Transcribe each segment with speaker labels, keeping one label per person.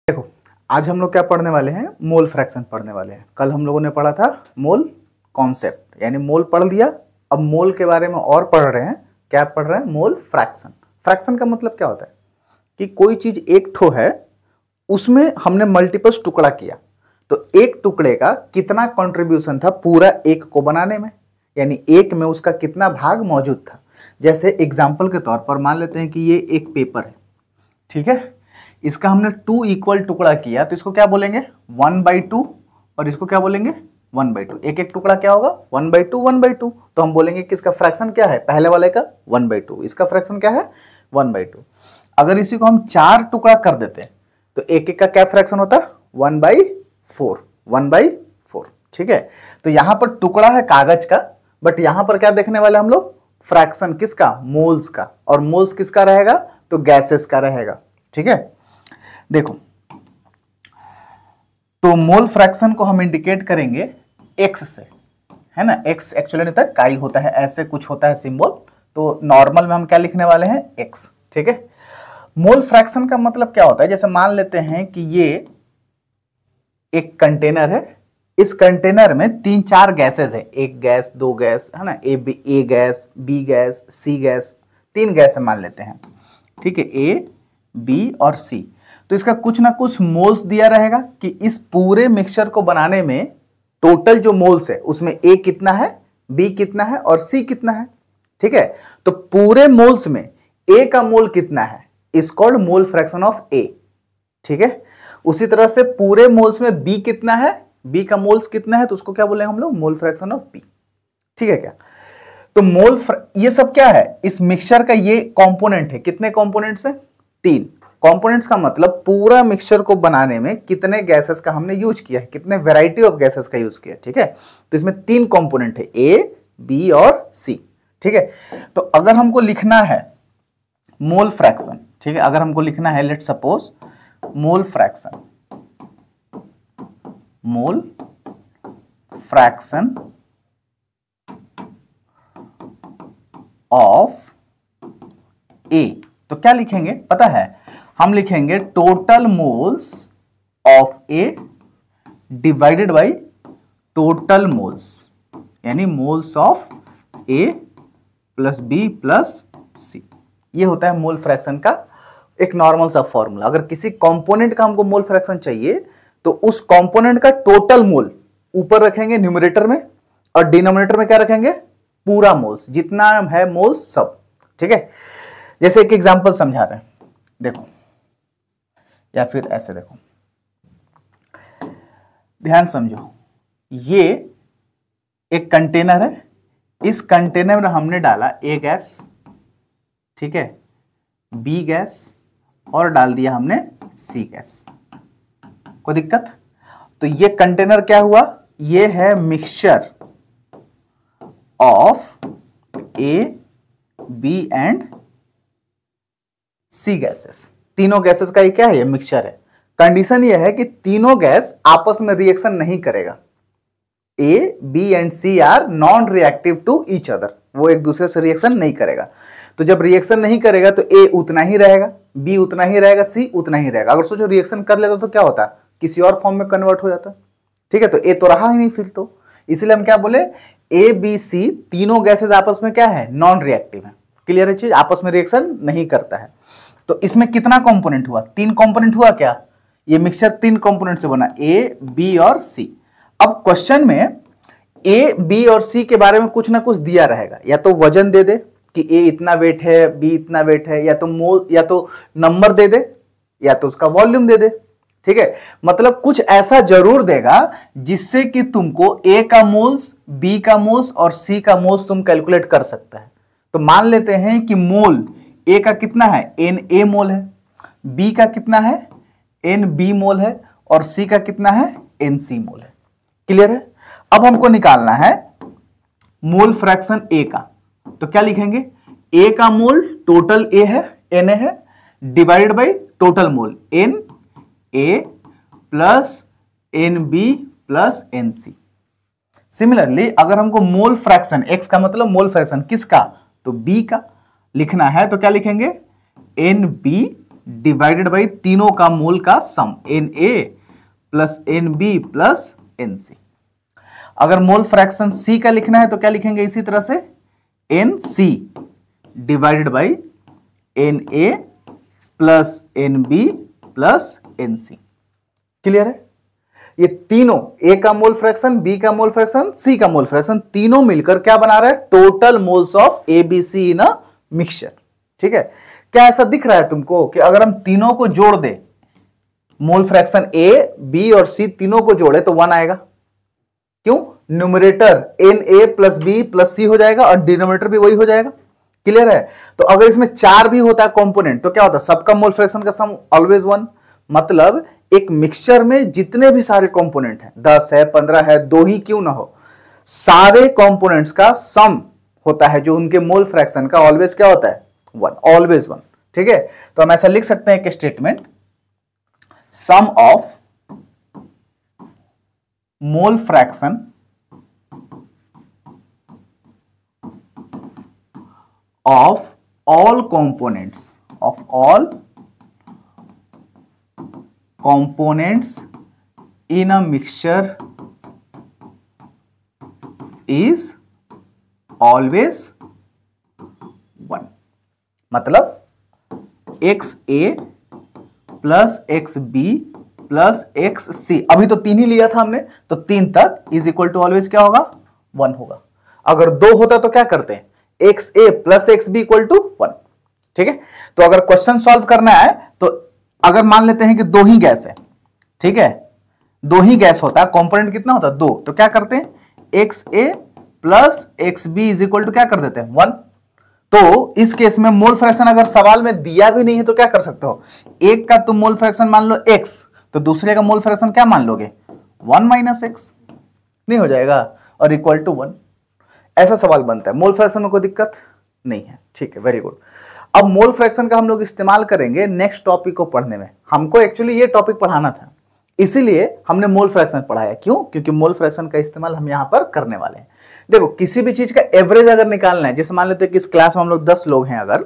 Speaker 1: देखो, आज हम लोग क्या पढ़ने वाले हैं, मोल फ्रैक्शन पढ़ने वाले हैं। कल हम लोगों ने पढ़ा था मोल कॉन्सेप्ट, यानी मोल पढ़ लिया। अब मोल के बारे में और पढ़ रहे हैं। क्या पढ़ रहे हैं? Mole fraction. फ्रैक्शन का मतलब क्या होता है कि कोई चीज एक ठो है, उसमें हमने मल्टीपल टुकड़ा किया, तो एक टुकड़े का कितना कंट्रीब्यूशन था पूरा एक को बनाने में, यानी एक में उसका कितना भाग मौजूद था। जैसे एग्जाम्पल के तौर पर मान लेते हैं कि ये एक पेपर है, ठीक है। इसका हमने 2 इक्वल टुकड़ा किया, तो इसको क्या बोलेंगे? 1/2, और इसको क्या बोलेंगे? 1/2। एक एक टुकड़ा क्या होगा? 1/2 1/2। तो हम बोलेंगे कि इसका फ्रैक्शन क्या है? पहले वाले का 1/2, इसका फ्रैक्शन क्या है? 1/2। अगर इसी को हम 4 टुकड़ा कर देते हैं तो एक एक का क्या फ्रैक्शन होता है? 1/4, 1/4, ठीक है। तो यहां पर टुकड़ा है कागज का, बट यहां पर क्या देखने वाले हम लोग? फ्रैक्शन किसका? मोल्स का। और मोल्स किसका रहेगा? तो गैसेस का रहेगा, ठीक है। देखो, तो मोल फ्रैक्शन को हम इंडिकेट करेंगे x से, है ना। x एक्चुअली नहीं था, काई होता है, ऐसे कुछ होता है सिंबल। तो नॉर्मल में हम क्या लिखने वाले हैं? x, ठीक है। मोल फ्रैक्शन का मतलब क्या होता है? जैसे मान लेते हैं कि ये एक कंटेनर है, इस कंटेनर में 3-4 गैसेस है, एक गैस, 2 गैस, है ना, ए गैस, बी गैस, सी गैस, 3 गैस मान लेते हैं, ठीक है, ए, बी और सी। तो इसका कुछ ना कुछ मोल्स दिया रहेगा कि इस पूरे मिक्सचर को बनाने में टोटल जो मोल्स है उसमें ए कितना है, बी कितना है और सी कितना है, ठीक है। तो पूरे मोल्स में ए का मोल कितना है is called mole fraction of A, ठीक है। उसी तरह से पूरे मोल्स में बी कितना है, बी का मोल्स कितना है, तो उसको क्या बोलेंगे हम लोग? मोल फ्रैक्शन ऑफ बी, ठीक है क्या। तो ये सब क्या है? इस मिक्सचर का ये कंपोनेंट है। कितने कंपोनेंट्स है? 3 कंपोनेंट्स का मतलब पूरा मिक्सचर को बनाने में कितने गैसेस का हमने यूज किया है, कितने वैरायटी ऑफ गैसेस का यूज किया है, ठीक है। तो इसमें 3 कंपोनेंट है, ए, बी और सी, ठीक है। तो अगर हमको लिखना है मोल फ्रैक्शन, ठीक है, अगर हमको लिखना है, let's suppose mole fraction of A, तो क्या लिखेंगे पता है? हम लिखेंगे total moles of A divided by total moles, यानी moles of A plus B plus C. ये होता है मोल फ्रैक्शन का एक नॉर्मल सा फॉर्मूला। अगर किसी कंपोनेंट का हमको मोल फ्रैक्शन चाहिए तो उस कंपोनेंट का टोटल मोल ऊपर रखेंगे न्यूमरेटर में, और डिनोमिनेटर में क्या रखेंगे? पूरा मोल्स, जितना है मोल्स सब, ठीक है। जैसे एक एग्जांपल समझा रहे हैं, देखो, या फिर ऐसे देखो, ध्यान समझो। ये एक कंटेनर है, इस कंटेनर में हमने डाला ए गैस, ठीक है, बी गैस और डाल दिया हमने सी गैस। कोई दिक्कत? तो ये कंटेनर क्या हुआ? ये है mixture of A, B and C gases. तीनों गैसेस का ये क्या है? ये मिक्सचर है। कंडीशन ये है कि तीनों गैस आपस में रिएक्शन नहीं करेगा। A, B and C are non reactive to each other, वो एक दूसरे से रिएक्शन नहीं करेगा। तो जब रिएक्शन नहीं करेगा तो ए उतना ही रहेगा, बी उतना ही रहेगा, सी उतना ही रहेगा। अगर सोचो रिएक्शन कर लेता तो क्या होता? किसी और फॉर्म में कन्वर्ट हो जाता, ठीक है। तो ए तो रहा ही नहीं फिर, तो इसलिए हम क्या बोले? ए, बी, सी तीनों गैसेस आपस में क्या है? नॉन रिएक्टिव है। क्लियर है चीज? आपस में रिएक्शन नहीं करता है। तो इसमें कितना कंपोनेंट हुआ? 3 कंपोनेंट हुआ क्या? ये मिक्सचर 3 कंपोनेंट से बना, ए, बी और सी। अब क्वेश्चन में ए, बी और सी के बारे में कुछ ना कुछ दिया रहेगा, या तो वजन दे दे कि ए इतना वेट है, बी इतना वेट है, या तो मोल, या तो नंबर दे दे, या तो उसका वॉल्यूम दे दे, ठीक है। मतलब कुछ ऐसा जरूर देगा जिससे कि तुमको ए का मोल्स, बी का मोल्स और सी का मोल्स तुम कैलकुलेट कर सकता है। तो मान लेते हैं कि मोल ए का कितना है? एन ए मोल है, बी का कितना है? एन बी मोल है, और सी का कितना है? एन सी मोल है। क्लियर है? अब हमको निकालना है मोल फ्रैक्शन ए का, तो क्या लिखेंगे? ए का मोल टोटल ए है, एन ए है, divided by total mole N A plus N B plus N C. Similarly अगर हमको मोल फ्रैक्शन, एक्स का मतलब मोल फ्रैक्शन किसका? तो बी का लिखना है, तो क्या लिखेंगे? एन बी डिवाइडेड बाई तीनों का मोल का सम, Na plus Nb plus Nc। अगर मोल फ्रैक्शन C का लिखना है तो क्या लिखेंगे इसी तरह से, Nc divided by Na plus Nb plus Nc। Clear है? ये तीनों, ए का मोल फ्रैक्शन, बी का मोल फ्रैक्शन, सी का मोल फ्रैक्शन, तीनों मिलकर क्या बना रहा है, total moles of ABC in a mixture. ठीक है? क्या ऐसा दिख रहा है तुमको कि अगर हम तीनों को जोड़ दें, मोल फ्रैक्शन ए, बी और सी तीनों को जोड़े तो 1 आएगा? क्यों? Numerator Na plus B plus C हो जाएगा और डिनोमिनेटर भी वही हो जाएगा। क्लियर है? तो अगर इसमें 4 भी होता है कंपोनेंट तो क्या होता है, सबका मोल फ्रैक्शन का सम ऑलवेज 1। मतलब एक मिक्सचर में जितने भी सारे कंपोनेंट हैं, 10 है, 15 है, 2 ही क्यों ना हो, सारे कंपोनेंट्स का सम होता है जो उनके मोल फ्रैक्शन का ऑलवेज क्या होता है, 1, ऑलवेज 1। ठीक है? तो हम ऐसा लिख सकते हैं एक statement, sum of mole fraction of all components in a mixture is always 1। मतलब XA plus XB plus XC, अभी तो 3 ही लिया था हमने, तो 3 तक इज इक्वल टू ऑलवेज क्या होगा, 1 होगा। अगर 2 होता तो क्या करते हैं, XA plus XB equal to 1। ठीक है? तो अगर क्वेश्चन सॉल्व करना है तो अगर मान लेते हैं कि 2 ही गैस है, ठीक है, 2 ही गैस होता है, कंपोनेंट कितना होता है, 2, तो क्या करते हैं, XA plus XB is equal to क्या कर देते हैं, 1। तो इस केस में मोल फ्रैक्शन अगर सवाल में दिया भी नहीं है तो क्या कर सकते हो, एक का तुम मोल फ्रैक्शन मान लो x, तो दूसरे का मोल फ्रैक्शन क्या मान लोगे, 1 माइनस x, नहीं हो जाएगा, और इक्वल टू 1। ऐसा सवाल बनता है। मोल फ्रैक्शन में कोई दिक्कत नहीं है। ठीक है, वेरी गुड। अब मोल फ्रैक्शन का हम लोग इस्तेमाल करेंगे नेक्स्ट टॉपिक को पढ़ने में। हमको एक्चुअली ये टॉपिक पढ़ाना था, इसीलिए हमने मोल फ्रैक्शन पढ़ाया। क्यों? क्योंकि मोल फ्रैक्शन का इस्तेमाल हम यहां पर करने वाले हैं। देखो, किसी भी चीज का एवरेज अगर निकालना है, जैसे मान लेते हैं कि इस क्लास में हम लोग 10 लोग हैं अगर,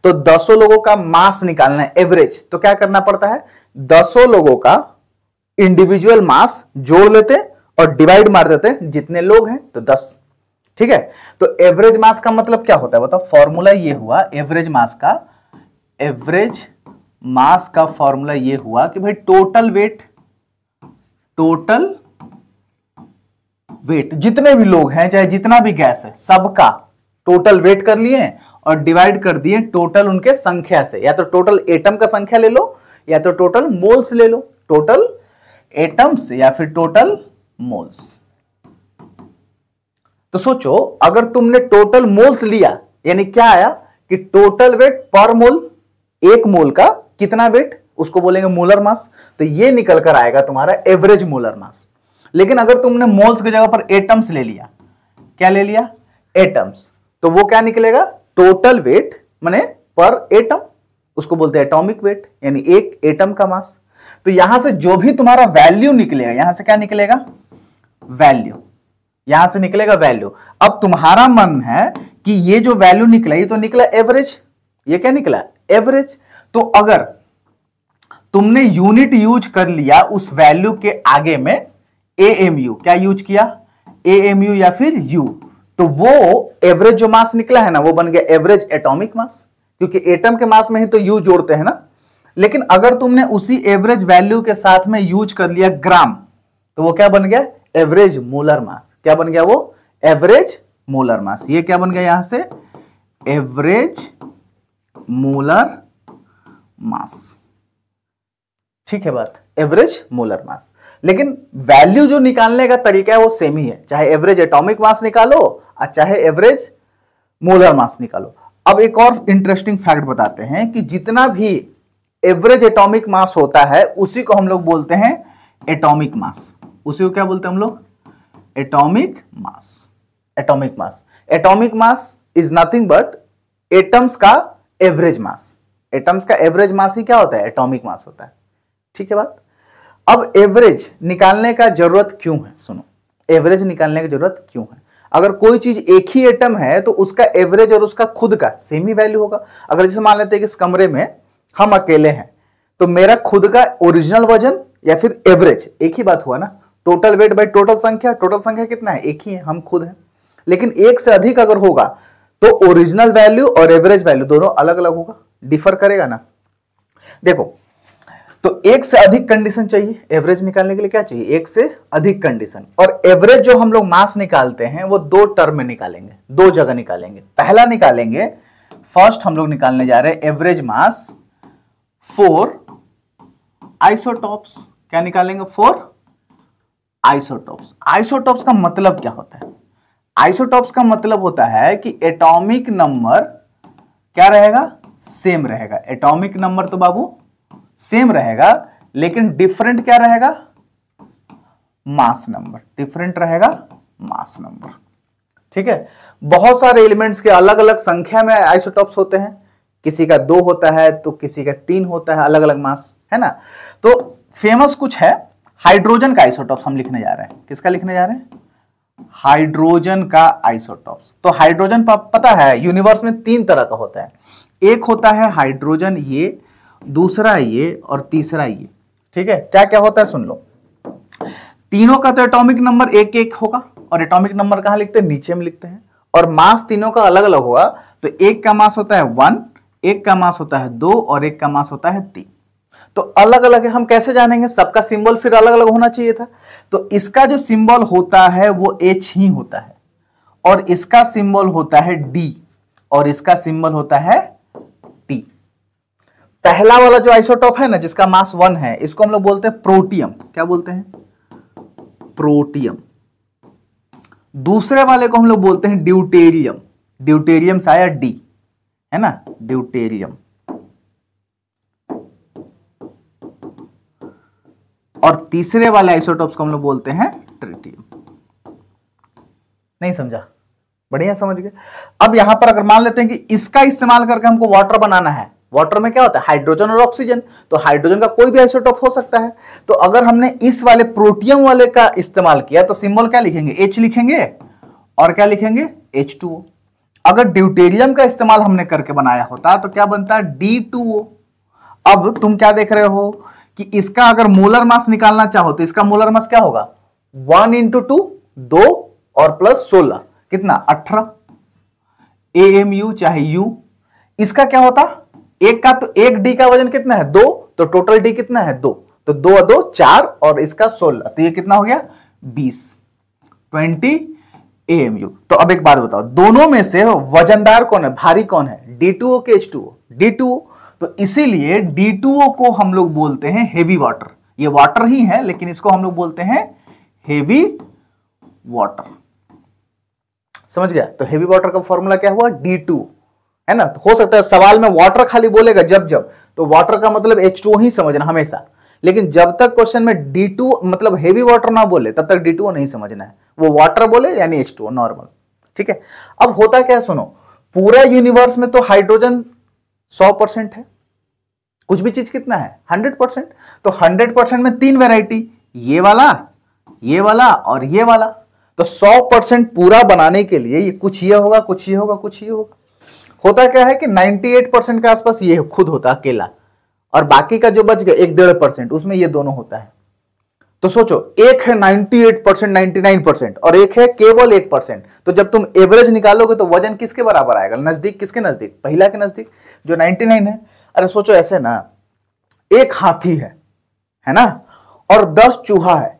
Speaker 1: तो 10 लोगों का मास निकालना है एवरेज, तो क्या करना पड़ता है, 10 लोगों का इंडिविजुअल मास जोड़ लेते और डिवाइड मार देते, जितने लोग हैं तो 10। ठीक है? तो एवरेज मास का मतलब क्या होता है बताओ, फॉर्मूला ये हुआ एवरेज मास का फॉर्मूला ये हुआ कि भाई टोटल वेट जितने भी लोग हैं, चाहे जितना भी गैस है, सबका टोटल वेट कर लिए और डिवाइड कर दिए टोटल उनके संख्या से। या तो टोटल एटम का संख्या ले लो या तो टोटल मोल्स ले लो, टोटल एटम्स या फिर टोटल मोल्स। तो सोचो, अगर तुमने टोटल मोल्स लिया, यानी क्या आया कि टोटल वेट पर मोल, एक मोल का कितना वेट, उसको बोलेंगे मोलर मास, तो ये निकल कर आएगा तुम्हारा एवरेज मोलर मास। लेकिन अगर तुमने मोल्स की जगह पर एटम्स ले लिया, क्या ले लिया, एटम्स, तो वो क्या निकलेगा, टोटल वेट माने पर एटम, उसको बोलते हैं एटॉमिक वेट, यानी एक एटम का मास। तो यहां से जो भी तुम्हारा वैल्यू निकलेगा, यहां से क्या निकलेगा, वैल्यू, यहां से निकलेगा वैल्यू। अब तुम्हारा मन है कि ये जो वैल्यू निकला, ये तो निकला एवरेज, ये क्या निकला, एवरेज। तो अगर तुमने यूनिट यूज कर लिया उस वैल्यू के आगे में AMU, क्या यूज किया, AMU या फिर U, तो वो एवरेज जो मास निकला है ना, वो बन गया एवरेज एटॉमिक मास, क्योंकि एटम के मास में ही तो U जोड़ते हैं ना। लेकिन अगर तुमने उसी एवरेज वैल्यू के साथ में यूज कर लिया ग्राम, तो वो क्या बन गया, एवरेज मोलर मास। क्या बन गया वो, एवरेज मोलर मास। ये क्या बन गया यहां से, एवरेज मोलर मास। ठीक है बात, एवरेज मोलर मास। लेकिन वैल्यू जो निकालने का तरीका है वो सेम ही है, चाहे एवरेज एटॉमिक मास निकालो और चाहे एवरेज मोलर मास निकालो। अब एक और इंटरेस्टिंग फैक्ट बताते हैं कि जितना भी एवरेज एटॉमिक मास होता है उसी को हम लोग बोलते हैं एटॉमिक मास। उसी को क्या बोलते हैं हम लोग, atomic mass. Atomic mass, atomic mass is nothing but atoms का एवरेज मास। एटम्स का एवरेज मास ही क्या होता है, एटॉमिक मास होता है। ठीक है बात। अब एवरेज निकालने का जरूरत क्यों है, सुनो, एवरेज निकालने की जरूरत क्यों है। अगर कोई चीज एक ही एटम है तो उसका एवरेज और उसका खुद का सेम ही वैल्यू होगा। अगर जैसे मान लेते हैं कि इस कमरे में हम अकेले हैं, तो मेरा खुद का ओरिजिनल वजन या फिर एवरेज एक ही बात हुआ ना। टोटल वेट बाई टोटल संख्या कितना है, एक ही है, हम खुद हैं। लेकिन एक से अधिक अगर होगा तो ओरिजिनल वैल्यू और एवरेज वैल्यू दोनों अलग अलग होगा, डिफर करेगा ना। देखो, तो एक से अधिक कंडीशन चाहिए एवरेज निकालने के लिए, क्या चाहिए, एक से अधिक कंडीशन। और एवरेज जो हम लोग मास निकालते हैं वो दो टर्म में निकालेंगे, दो जगह निकालेंगे। पहला निकालेंगे, फर्स्ट हम लोग निकालने जा रहे हैं एवरेज मास फॉर आइसोटॉप्स। क्या निकालेंगे, फॉर आइसोटॉप्स। आइसोटॉप्स का मतलब क्या होता है, आइसोटॉप्स का मतलब होता है कि एटॉमिक नंबर क्या रहेगा, सेम रहेगा। एटॉमिक नंबर तो बाबू सेम रहेगा, लेकिन डिफरेंट क्या रहेगा, मास नंबर, डिफरेंट रहेगा मास नंबर। ठीक है, बहुत सारे एलिमेंट्स के अलग अलग संख्या में आइसोटॉप्स होते हैं, किसी का 2 होता है तो किसी का 3 होता है, अलग अलग मास, है ना। तो फेमस कुछ है, हाइड्रोजन का आइसोटॉप्स हम लिखने जा रहे हैं। किसका लिखने जा रहे हैं, हाइड्रोजन का आइसोटॉप्स। तो हाइड्रोजन पता है यूनिवर्स में 3 तरह का होता है, एक होता है हाइड्रोजन ये, दूसरा ये और तीसरा ये। ठीक है, क्या क्या होता है सुन लो। तीनों का तो एटॉमिक नंबर 1-1 होगा, और एटॉमिक नंबर कहां लिखते हैं, नीचे में लिखते हैं। और मास तीनों का अलग अलग होगा, तो एक का मास होता है 1, एक का मास होता है 2 और एक का मास होता है 3। तो अलग अलग है, हम कैसे जानेंगे, सबका सिंबल फिर अलग अलग होना चाहिए था। तो इसका जो सिंबल होता है वो H ही होता है, और इसका सिंबल होता है D, और इसका सिंबल होता है T। पहला वाला जो आइसोटॉप है ना, जिसका मास 1 है, इसको हम लोग बोलते हैं प्रोटियम। क्या बोलते हैं, प्रोटियम। दूसरे वाले को हम लोग बोलते हैं ड्यूटेरियम। ड्यूटेरियम से आया D, है ना, ड्यूटेरियम। और तीसरे वाले आइसोटॉप्स को हम लोग बोलते हैं ट्रिटियम। नहीं समझा, बढ़िया समझ गए। अब यहां पर अगर मान लेते हैं कि इसका इस्तेमाल करके हमको वाटर बनाना है, वाटर में क्या होता है, हाइड्रोजन और ऑक्सीजन, तो हाइड्रोजन का कोई भी आइसोटॉप हो सकता है। तो अगर हमने इस वाले प्रोटियम वाले का इस्तेमाल किया तो सिंबल क्या लिखेंगे, H लिखेंगे, और क्या लिखेंगे, H2O। अगर ड्यूटेरियम का इस्तेमाल हमने करके बनाया होता तो क्या बनता है, D2O। अब तुम क्या देख रहे हो कि इसका अगर मोलर मास निकालना चाहो तो इसका मोलर मास क्या होगा, 1 × 2, 2 और प्लस 16, कितना, 18 AMU चाहे U। इसका क्या होता, एक का तो एक D का वजन कितना है, 2, तो टोटल D कितना है, 2, तो 2 और 2 4 और इसका 16, तो ये कितना हो गया, 20 AMU। तो अब एक बात बताओ, दोनों में से वजनदार कौन है, भारी कौन है, D2O के H2O, D2O। तो इसीलिए D2O को हम लोग बोलते हैं हेवी वाटर। ये वाटर ही है, लेकिन इसको हम लोग बोलते हैं हेवी वाटर। समझ गया, तो हेवी वाटर का फॉर्मूला क्या हुआ, D2, है ना। तो हो सकता है सवाल में वाटर खाली बोलेगा जब तो वाटर का मतलब H2O ही समझना हमेशा, लेकिन जब तक क्वेश्चन में D2 मतलब हेवी वाटर ना बोले तब तक D2O नहीं समझना है, वो वाटर बोले यानी H2O नॉर्मल। ठीक है, अब होता क्या है सुनो, पूरा यूनिवर्स में तो हाइड्रोजन 100% है, कुछ भी चीज कितना है 100%। तो 100% में 3 वैरायटी, ये वाला, ये वाला और ये वाला। तो 100% पूरा बनाने के लिए ये कुछ ये होगा, कुछ ये होगा, कुछ ये होगा। होता क्या है कि 98% के आसपास ये खुद होता अकेला, और बाकी का जो बच गया 1-1.5% उसमें ये दोनों होता है। तो सोचो, एक है 98%, 99% और एक है केवल 1%। तो जब तुम एवरेज निकालोगे तो वजन किसके बराबर आएगा, नजदीक, किसके नजदीक, पहिला के नजदीक जो 99 है। अरे सोचो ऐसे ना, एक हाथी है ना, और 10 चूहा है।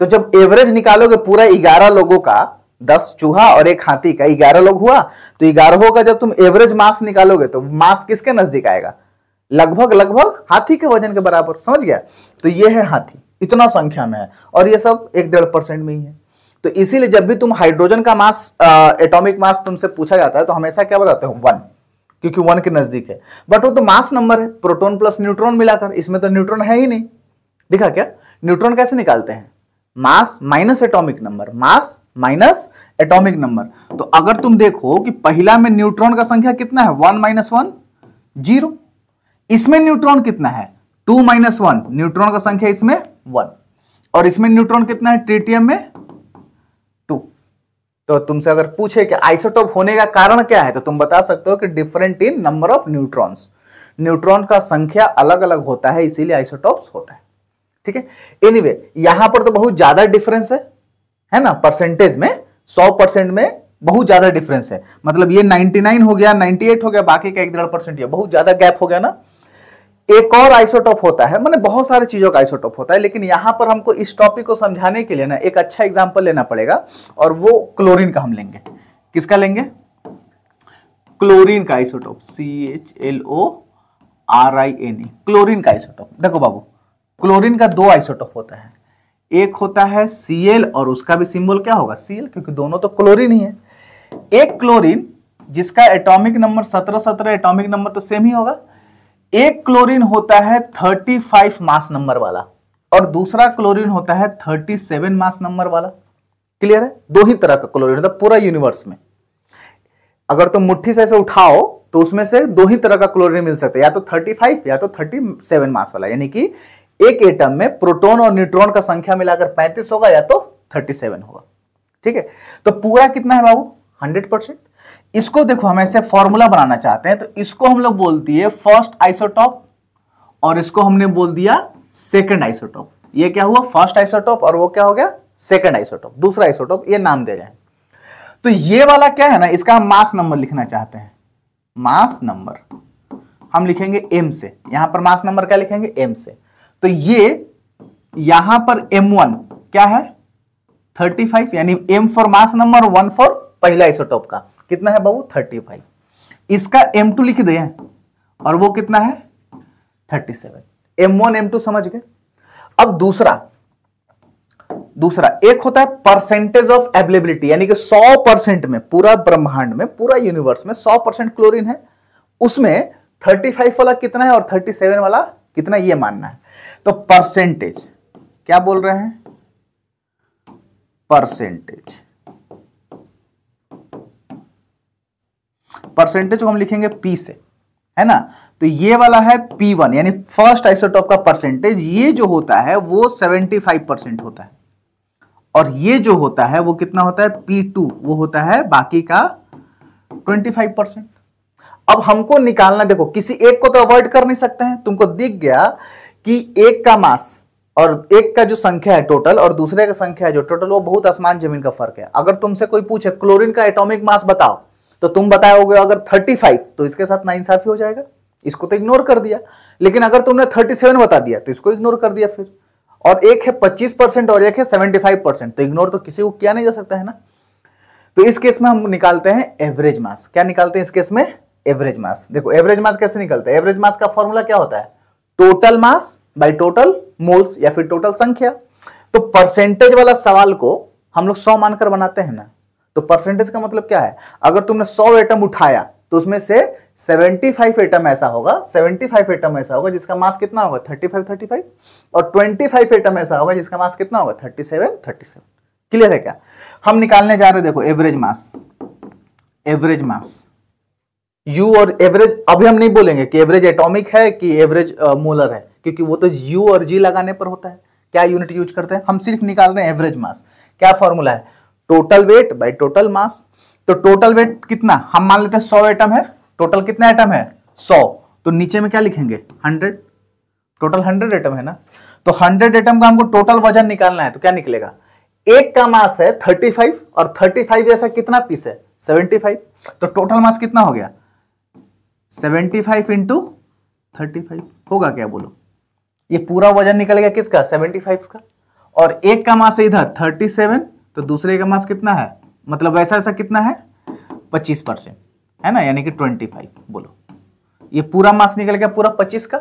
Speaker 1: तो जब एवरेज निकालोगे पूरा 11 लोगों का, 10 चूहा और एक हाथी का 11 लोग हुआ, तो 11 का जब तुम एवरेज मास निकालोगे तो मास किसके नजदीक आएगा, लगभग लगभग हाथी के वजन के बराबर। समझ गया, तो ये है हाथी, इतना संख्या में है, और ये सब 1-1.5% में ही है। तो इसीलिए जब भी तुम हाइड्रोजन का मास, एटॉमिक मास तुमसे पूछा जाता है तो हमेशा क्या बताते हो, 1, क्योंकि 1 के नजदीक है। बट वो तो मास नंबर है, प्रोटॉन प्लस न्यूट्रॉन मिलाकर, इसमें तो न्यूट्रॉन है ही नहीं। दिखा क्या, न्यूट्रॉन कैसे निकालते हैं, मास माइनस एटॉमिक नंबर, मास माइनस एटॉमिक नंबर। तो अगर तुम देखो कि पहला में न्यूट्रॉन का संख्या कितना है, 1 - 1 0। इसमें न्यूट्रॉन कितना है, 2 - 1, न्यूट्रॉन का संख्या इसमें 1, और इसमें न्यूट्रॉन कितना है, ट्रिटियम में 2। तो तुमसे अगर पूछे कि आइसोटोप होने का कारण क्या है, तो तुम बता सकते हो कि different in number of neutrons. Neutron का संख्या अलग अलग होता है, इसीलिए आइसोटॉप्स होता है। ठीक है, एनीवे यहां पर तो बहुत ज्यादा डिफरेंस है ना, परसेंटेज में 100% में बहुत ज्यादा डिफरेंस है। मतलब ये 99 हो गया, 98 हो गया, बाकी का 1.5% ये बहुत ज्यादा गैप हो गया ना। एक और आइसोटोप होता है, मतलब बहुत सारी चीजों का आइसोटोप होता है, लेकिन यहां पर हमको इस टॉपिक को समझाने के लिए ना एक अच्छा एग्जांपल लेना पड़ेगा, और वो क्लोरीन का हम लेंगे। किसका लेंगे? क्लोरीन का आइसोटोप, CHLORINE, क्लोरीन का आइसोटोप। देखो बाबू, क्लोरीन का दो आइसोटोप होता है, एक होता है Cl और उसका भी सिंबल क्या होगा? Cl, क्योंकि दोनों तो क्लोरीन ही है। एक क्लोरीन जिसका एटॉमिक नंबर 17 एटॉमिक नंबर तो सेम ही होगा। एक क्लोरीन होता है 35 मास नंबर वाला, और दूसरा क्लोरीन होता है 37 मास नंबर वाला। क्लियर है? दो ही तरह का क्लोरीन होता है पूरा यूनिवर्स में। अगर तुम मुट्ठी से ऐसे उठाओ तो उसमें से दो ही तरह का क्लोरीन मिल सकता है, या तो 35 या तो 37 मास वाला, यानी कि एक एटम में प्रोटॉन और न्यूट्रॉन का संख्या मिलाकर 35 होगा या तो 37 होगा। ठीक है, तो पूरा कितना है बाबू? 100%। इसको देखो, हम ऐसे फॉर्मूला बनाना चाहते हैं, तो इसको हम लोग बोल दिए फर्स्ट आइसोटॉप, और इसको हमने बोल दिया सेकंड आइसोटॉप। ये क्या हुआ? फर्स्ट आइसोटॉप, और वो क्या हो गया? सेकंड आइसोटॉप, दूसरा आइसोटॉप, ये नाम दे रहे हैं। तो ये वाला क्या है ना, इसका हम मास नंबर लिखना चाहते हैं। मास नंबर हम लिखेंगे m से, यहां पर मास नंबर क्या लिखेंगे? m से। तो ये यहां पर m1 क्या है? 35, यानी m for mass number, 1 for पहला आइसोटॉप का कितना है बाबू? 35। इसका m2 लिख दे, और वो कितना है? 37। m1 m2 समझ गए। अब दूसरा एक होता है परसेंटेज ऑफ अवेलेबिलिटी, यानी कि 100% में पूरा ब्रह्मांड में, पूरा यूनिवर्स में 100% क्लोरीन है, उसमें 35 वाला कितना है और 37 वाला कितना, ये मानना है। तो परसेंटेज क्या बोल रहे हैं? परसेंटेज को हम लिखेंगे P से, है ना। तो ये वाला है P1, यानी फर्स्ट आइसोटॉप का परसेंटेज, ये जो होता है वो 75% होता है, और ये जो होता है वो कितना होता है? P2, वो होता है बाकी का 25%। अब हमको निकालना, देखो किसी एक को तो अवॉइड कर नहीं सकते हैं। तुमको दिख गया कि एक का मास और एक का जो संख्या है टोटल, और दूसरे का संख्या है जो टोटल, वो बहुत आसमान जमीन का फर्क है। अगर तुमसे कोई पूछे क्लोरीन का एटॉमिक मास बताओ, तो तुम बताओगे अगर 35, तो इसके साथ नाइंसाफी हो जाएगा, इसको तो इग्नोर कर दिया। लेकिन अगर तुमने 37 बता दिया तो इसको इग्नोर कर दिया फिर। और एक है 25% और एक है 75%, तो इग्नोर तो किसी को किया नहीं जा सकता है ना। तो इस केस में हम निकालते हैं एवरेज मास। क्या निकालते हैं इस केस में? Average mass. देखो एवरेज मास कैसे निकलता है? एवरेज मास का फॉर्मूला क्या होता है? Total mass by total moles, या फिर टोटल संख्या। तो परसेंटेज वाला सवाल को हम लोग 100 मानकर बनाते हैं ना। तो परसेंटेज का मतलब क्या है? अगर तुमने 100 एटम उठाया तो उसमें से 75 एटम ऐसा होगा, 75 एटम ऐसा होगा जिसका मास कितना होगा? 35, और 25 एटम ऐसा होगा जिसका मास कितना होगा? 37। क्लियर है क्या? हम निकालने जा रहे हैं, देखो एवरेज मास यू, और एवरेज अभी हम नहीं बोलेंगे कि एवरेज एटॉमिक है कि एवरेज मोलर है, क्योंकि वो तो यू और जी लगाने पर होता है। क्या यूनिट यूज करते हैं? हम सिर्फ निकाल रहे हैं एवरेज मास। क्या फॉर्मूला है? Total weight by total mass. तो टोटल वेट कितना? हम मान लेते हैं 100 एटम है। टोटल कितना एटम है? 100। तो नीचे में क्या लिखेंगे? 100। टोटल 100 एटम है ना। तो 100 एटम का हमको टोटल वजन निकालना है, तो क्या निकलेगा? एक का मास है 35, और 35 ऐसा कितना पीस है? 75। तो टोटल मास कितना हो गया? 75 इंटू 35 होगा क्या? बोलो। ये पूरा वजन निकल गया किसका? 75 का। और एक का मास है इधर 37, तो दूसरे का मास कितना है? मतलब वैसा ऐसा कितना है? 25%, है ना, यानी कि 25। बोलो, ये पूरा मास निकल गया पूरा 25 का।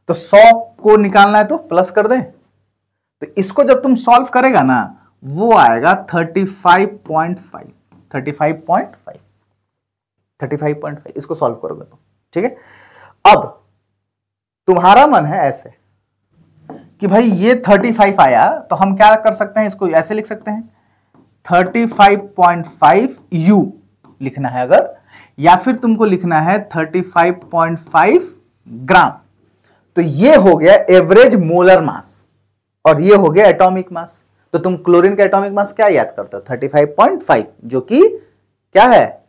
Speaker 1: तो 100 को निकालना है तो प्लस कर दें। तो इसको जब तुम सॉल्व करेगा ना, वो आएगा 35.5। इसको सॉल्व करोगे तो ठीक है। अब तुम्हारा मन है ऐसे कि भाई ये 35 आया, तो हम क्या कर सकते हैं? इसको ऐसे लिख सकते हैं, 35.5 U लिखना है अगर, या फिर तुमको लिखना है 35.5 ग्राम। तो ये हो गया एवरेज मोलर मास, और ये हो गया एटॉमिक मास। तो तुम क्लोरीन का एटॉमिक मास क्या याद करते हो? 35.5, जो कि क्या है?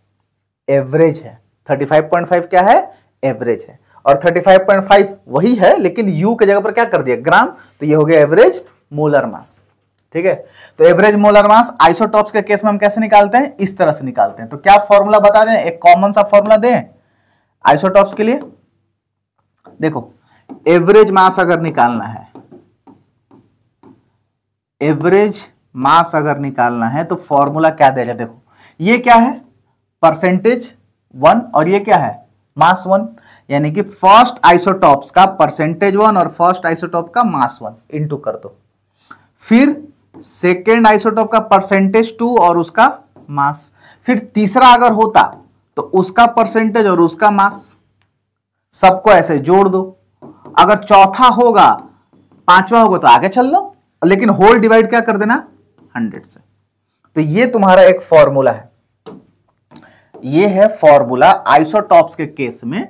Speaker 1: एवरेज है। 35.5 क्या है? एवरेज है। और 35.5 वही है, लेकिन U के जगह पर क्या कर दिया, ग्राम, तो ये हो गया एवरेज मोलर मास। ठीक है, तो एवरेज मोलर मास आइसोटॉप्स के केस में हम कैसे निकालते हैं, इस तरह से निकालते हैं। तो क्या फॉर्मूला बता दें, एक कॉमन सा फॉर्मूला दें आइसोटॉप्स के लिए। देखो एवरेज मास अगर निकालना है, एवरेज मास अगर निकालना है तो फॉर्मूला क्या दे जाए, देखो ये क्या है, परसेंटेज 1 और ये क्या है, मास 1, यानी कि फर्स्ट आइसोटॉप्स का परसेंटेज 1 और फर्स्ट आइसोटॉप का मास 1 इंटू कर दो, फिर सेकेंड आइसोटॉप का परसेंटेज 2 और उसका मास, फिर तीसरा अगर होता तो उसका परसेंटेज और उसका मास, सबको ऐसे जोड़ दो। अगर चौथा होगा, पांचवा होगा तो आगे चल लो, लेकिन होल डिवाइड क्या कर देना 100 से। तो ये तुम्हारा एक फॉर्मूला है, ये है फॉर्मूला आइसोटॉप्स के केस में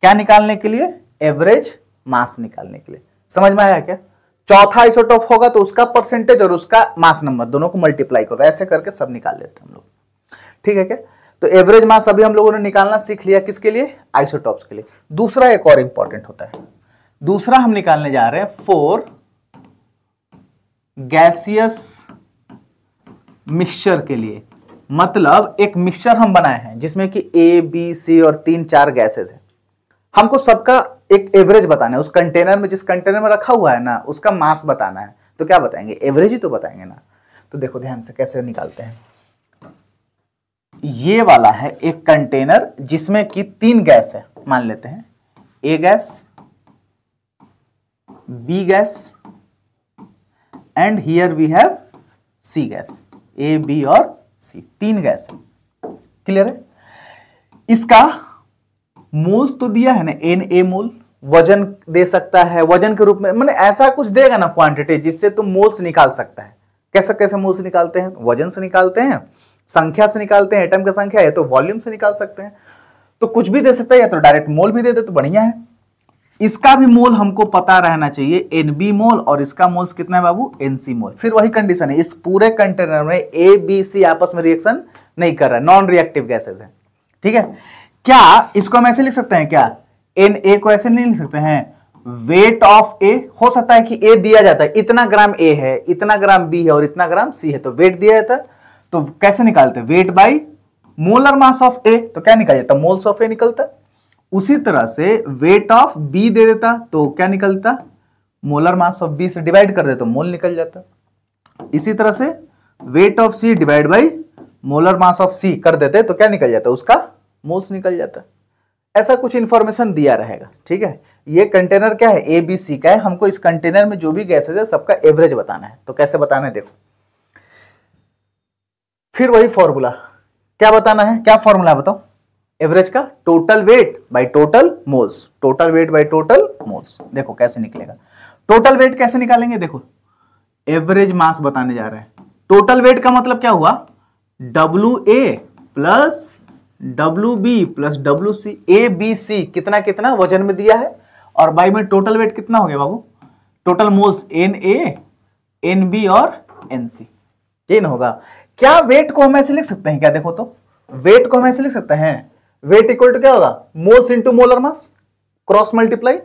Speaker 1: क्या निकालने के लिए, एवरेज मास निकालने के लिए। समझ में आया क्या, चौथा आइसोटॉप होगा तो उसका परसेंटेज और उसका मास नंबर दोनों को मल्टीप्लाई करो, ऐसे करके सब निकाल लेते हैं हम लोग। ठीक है क्या, तो एवरेज मास अभी हम लोगों ने निकालना सीख लिया, किसके लिए, आइसोटॉप्स के लिए। दूसरा एक और इंपॉर्टेंट होता है, दूसरा हम निकालने जा रहे हैं फॉर गैसियस मिक्सचर के लिए। मतलब एक मिक्सचर हम बनाए हैं जिसमें कि A, B, C और 3-4 गैसेस है, हमको सबका एक एवरेज बताना है, उस कंटेनर में, जिस कंटेनर में रखा हुआ है ना, उसका मास बताना है। तो क्या बताएंगे, एवरेज ही तो बताएंगे ना। तो देखो ध्यान से कैसे निकालते हैं। ये वाला है एक कंटेनर जिसमें कि 3 गैस है, मान लेते हैं A gas, B gas and here we have C gas, A, B और C, 3 गैस है। क्लियर है, इसका मोल्स तो दिया है ना, Na मोल, वजन दे सकता है, वजन के रूप में, मैंने ऐसा कुछ देगा ना क्वांटिटी जिससे तुम मोल्स निकाल सकता है। कैसे कैसे मोल्स निकालते हैं, वजन से निकालते हैं, संख्या से निकालते हैं, एटम की संख्या, या तो वॉल्यूम से निकाल सकते हैं। तो कुछ भी दे सकता है, या तो डायरेक्ट मोल भी दे दे तो बढ़िया है। इसका भी मोल हमको पता रहना चाहिए, Nb मोल, और इसका मोल्स कितना है बाबू, Nc मोल। फिर वही कंडीशन है, इस पूरे कंटेनर में A, B, C आपस में रिएक्शन नहीं कर रहा है, नॉन रिएक्टिव गैसेस है। ठीक है, क्या इसको हम ऐसे लिख सकते हैं, क्या Na को ऐसे नहीं लिख सकते हैं, वेट ऑफ A, हो सकता है कि A दिया जाता है, इतना ग्राम A है, इतना ग्राम B है और इतना ग्राम C है, तो वेट दिया जाता है। तो कैसे निकालते हैं, weight by molar mass of A, तो क्या निकल जाता, मोल्स ऑफ A निकलता है। उसी तरह से वेट ऑफ B दे देता तो क्या निकलता, मोलर मास ऑफ B से डिवाइड कर दे तो मोल निकल जाता। इसी तरह से weight of C divide by molar mass of C कर देते तो क्या निकल जाता, उसका मोल्स निकल जाता। ऐसा कुछ इंफॉर्मेशन दिया रहेगा। ठीक है, ये कंटेनर क्या है, A, B, C का है, हमको इस कंटेनर में जो भी गैसेस है सबका एवरेज बताना है। तो कैसे बताना है, देखो फिर वही फॉर्मूला, क्या बताना है, क्या फॉर्मूला बताओ, एवरेज का total weight by total moles, total weight by total moles. देखो कैसे निकलेगा, टोटल वेट कैसे निकालेंगे, देखो एवरेज मास बताने जा रहे हैं। टोटल वेट का मतलब क्या हुआ, WA plus WB plus WC, A, B, C कितना कितना वजन में दिया है, और बाई में टोटल वेट कितना हो गया बाबू, टोटल मोल्स Na, Nb और Nc, ये ना होगा। क्या वेट को हम ऐसे लिख सकते हैं क्या, देखो तो वेट को हम ऐसे लिख सकते हैं, वेट इक्वल टू क्या होगा, मोल्स इंटू मोलर मास क्रॉस मल्टीप्लाई।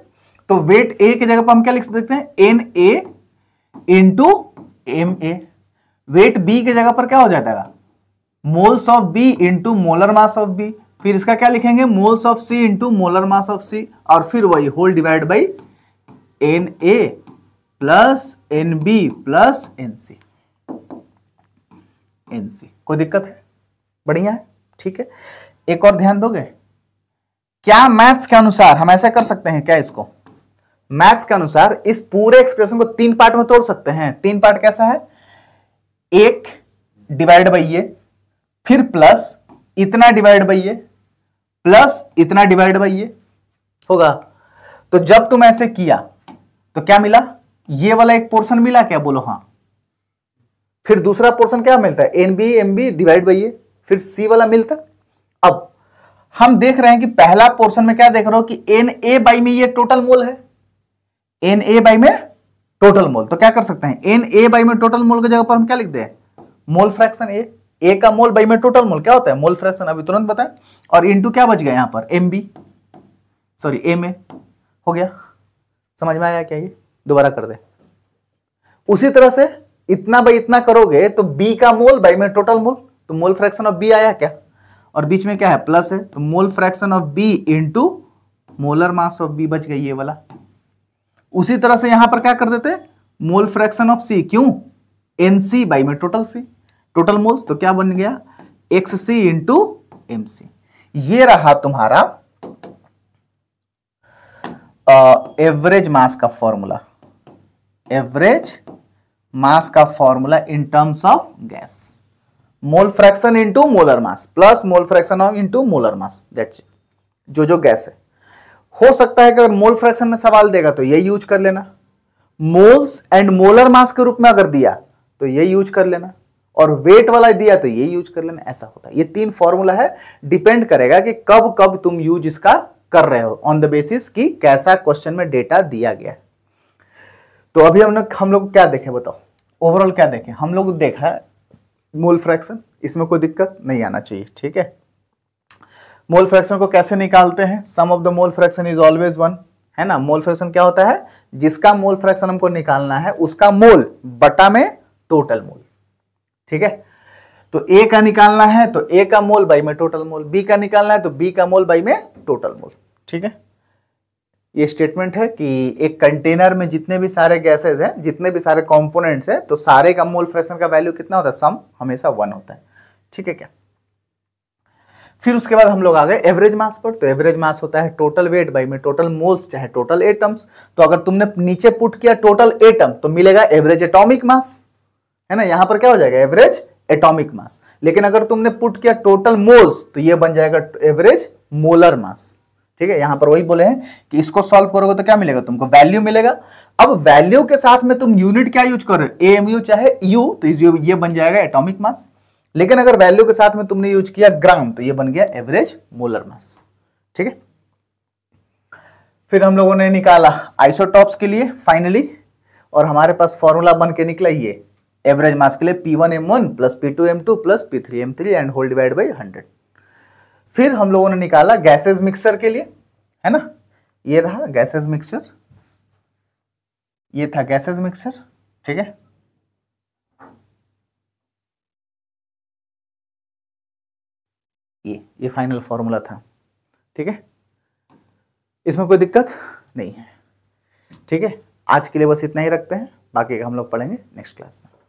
Speaker 1: तो वेट A की जगह पर हम क्या लिख सकते हैं, Na into Ma। Weight B की जगह पर क्या हो जाएगा, moles of B into molar mass of B। फिर इसका क्या लिखेंगे, moles of C into molar mass of C, और फिर वही whole divide by Na plus Nb plus Nc। कोई दिक्कत है, बढ़िया है। ठीक है, एक और ध्यान दोगे, क्या मैथ्स के अनुसार हम ऐसा कर सकते हैं क्या, इसको मैथ्स के अनुसार इस पूरे एक्सप्रेशन को 3 पार्ट में तोड़ सकते हैं। 3 पार्ट कैसा है, 1 डिवाइड बाई ये, फिर प्लस इतना डिवाइड बाई ये, प्लस इतना डिवाइड बाई ये होगा। तो जब तुम ऐसे किया तो क्या मिला, ये वाला एक पोर्शन मिला क्या, बोलो हाँ। फिर दूसरा पोर्शन क्या मिलता है, Nb Mb डिवाइड बाई ये, फिर C वाला मिलता। अब हम देख रहे हैं कि पहला पोर्शन में क्या देख रहे हो कि Na बाई में ये टोटल मोल है, Na बाई में टोटल मोल। तो क्या कर सकते हैं, Na बाई में टोटल मोल की जगह पर हम क्या लिख दें, मोल फ्रैक्शन A का मोल बाई में टोटल मोल क्या होता है, मोल फ्रैक्शन, अभी तुरंत बताएं। और इंटू क्या बच गया यहां पर, Mb। सॉरी ए में हो गया। समझ में आया क्या? ये दोबारा कर दे। उसी तरह से इतना बाई इतना करोगे तो बी का मोल बाई में टोटल मोल, तो मोल फ्रैक्शन ऑफ बी आया क्या, और बीच में क्या है प्लस है, तो mole fraction of B into molar mass of B बच गई ये वाला। उसी तरह से यहां पर क्या कर देते, मोल फ्रैक्शन ऑफ सी, क्यों, एनसी बाई में टोटल सी, टोटल मोल्स, तो क्या बन गया एक्स सी इंटू एम सी। ये रहा तुम्हारा एवरेज मास का फॉर्मूला, एवरेज मास का formula in terms of gas, mole fraction into molar mass plus mole fraction of into molar mass, that's it. जो गैस है, हो सकता है कि अगर मोल फ्रैक्शन में सवाल देगा तो ये यूज कर लेना, मोल्स एंड मोलर मास के रूप में अगर दिया तो ये यूज कर लेना, और वेट वाला दिया तो ये यूज कर लेना, ऐसा होता है। ये 3 फॉर्मूला है, डिपेंड करेगा कि कब कब तुम यूज इसका कर रहे हो, ऑन द बेसिस कि कैसा क्वेश्चन में डेटा दिया गया है। तो अभी हम लोग क्या देखे बताओ, ओवरऑल क्या देखे हम लोग, देखा है मोल फ्रैक्शन, इसमें कोई दिक्कत नहीं आना चाहिए, ठीक है। मोल फ्रैक्शन को कैसे निकालते हैं, sum of the mole fraction is always 1, है ना। मोल फ्रैक्शन क्या होता है, जिसका मोल फ्रैक्शन हमको निकालना है उसका मोल बटा में टोटल मोल, ठीक है। तो ए का निकालना है तो ए का मोल बाई में टोटल मोल, बी का निकालना है तो बी का मोल बाई में टोटल मोल, ठीक है। ये स्टेटमेंट है कि एक कंटेनर में जितने भी सारे गैसेस हैं, जितने भी सारे कंपोनेंट्स हैं, तो सारे का मोल फ्रैक्शन का वैल्यू कितना होता है, सम हमेशा 1 होता है, ठीक है क्या। फिर उसके बाद हम लोग आ गए एवरेज मास पर, तो एवरेज मास होता है टोटल वेट बाई में टोटल मोल्स चाहे टोटल एटम्स। तो अगर तुमने नीचे पुट किया टोटल एटम तो मिलेगा एवरेज एटॉमिक मास, है ना, यहां पर क्या हो जाएगा एवरेज एटॉमिक मास। लेकिन अगर तुमने पुट किया टोटल मोल्स तो ये बन जाएगा एवरेज मोलर मास, ठीक है। यहां पर वही बोले हैं कि इसको सॉल्व करोगे तो क्या मिलेगा तुमको, वैल्यू मिलेगा। अब वैल्यू के साथ में तुम यूनिट क्या यूज कर रहे हो, एएमयू चाहे यू, तो ये बन जाएगा एटॉमिक मास। लेकिन अगर वैल्यू के साथ में तुमने यूज किया ग्राम तो ये बन गया एवरेज मोलर मास, ठीक है। फिर हम लोगों ने निकाला आइसोटॉप्स के लिए फाइनली, और हमारे पास फॉर्मूला बन के निकला ये एवरेज मास के लिए P1M1 plus P2M2 plus P3M3 and whole divide by 100। फिर हम लोगों ने निकाला गैसेस मिक्सर के लिए, है ना, ये रहा गैसेस मिक्सर, ये था गैसेस मिक्सर, ठीक है। ये फाइनल फॉर्मूला था, ठीक है। इसमें कोई दिक्कत नहीं है, ठीक है। आज के लिए बस इतना ही रखते हैं, बाकी का हम लोग पढ़ेंगे नेक्स्ट क्लास में।